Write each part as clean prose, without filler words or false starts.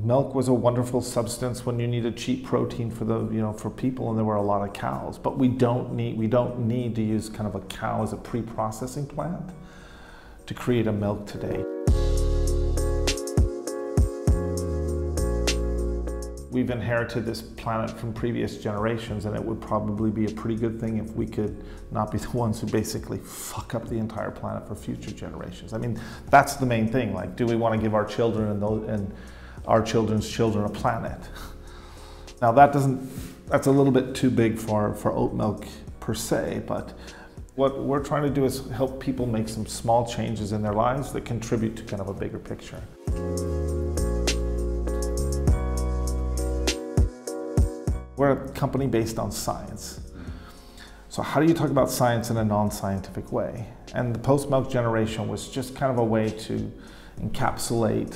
milk was a wonderful substance when you needed cheap protein for the, for people, and there were a lot of cows. But we don't need to use kind of a cow as a pre-processing plant to create a milk today. We've inherited this planet from previous generations, and it would probably be a pretty good thing if we could not be the ones who basically fuck up the entire planet for future generations. I mean, that's the main thing. Like, do we want to give our children and our children's children a planet? Now that's a little bit too big for oat milk per se, but what we're trying to do is help people make some small changes in their lives that contribute to kind of a bigger picture. We're a company based on science. So how do you talk about science in a non-scientific way? And the post-milk generation was just kind of a way to encapsulate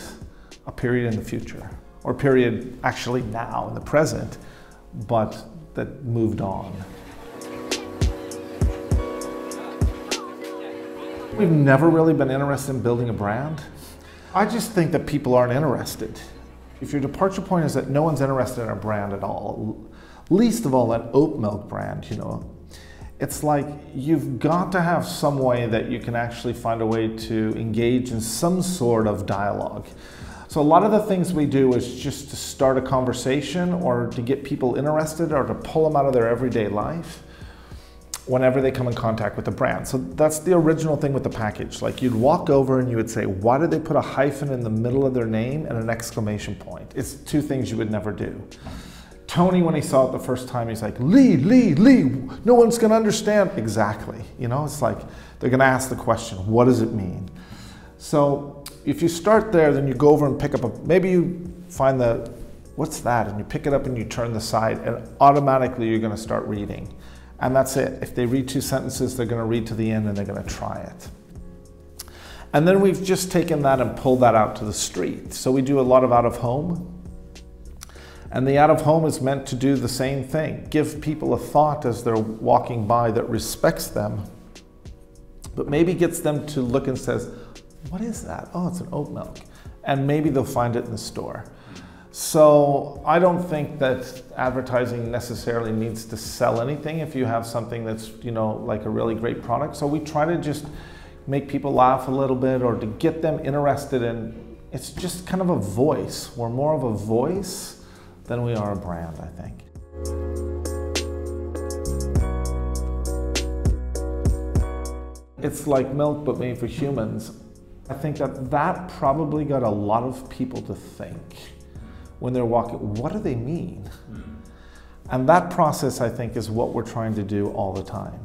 a period in the future, or a period actually now in the present, but that moved on. We've never really been interested in building a brand. I just think that people aren't interested. If your departure point is that no one's interested in a brand at all, least of all an oat milk brand, it's like you've got to have some way that you can actually find a way to engage in some sort of dialogue. So a lot of the things we do is just to start a conversation or to get people interested or to pull them out of their everyday life whenever they come in contact with the brand. So that's the original thing with the package. Like, you'd walk over and you would say, why did they put a hyphen in the middle of their name and an exclamation point? It's two things you would never do. Toni, when he saw it the first time, he's like, Lee, no one's gonna understand. Exactly, it's like, they're gonna ask the question, what does it mean? So if you start there, then you go over and pick up maybe you find what's that? And you pick it up and you turn the side, and automatically you're gonna start reading. And that's it. If they read 2 sentences, they're going to read to the end and they're going to try it. And then we've just taken that and pulled that out to the street. So we do a lot of out of home. And the out of home is meant to do the same thing. Give people a thought as they're walking by that respects them, but maybe gets them to look and says, what is that? Oh, it's an oat milk. And maybe they'll find it in the store. So I don't think that advertising necessarily needs to sell anything if you have something that's, like a really great product. So we try to just make people laugh a little bit or to get them interested in, it's just kind of a voice. We're more of a voice than we are a brand, I think. It's like milk but made for humans. I think that probably got a lot of people to think when they're walking, what do they mean? And that process, I think, is what we're trying to do all the time.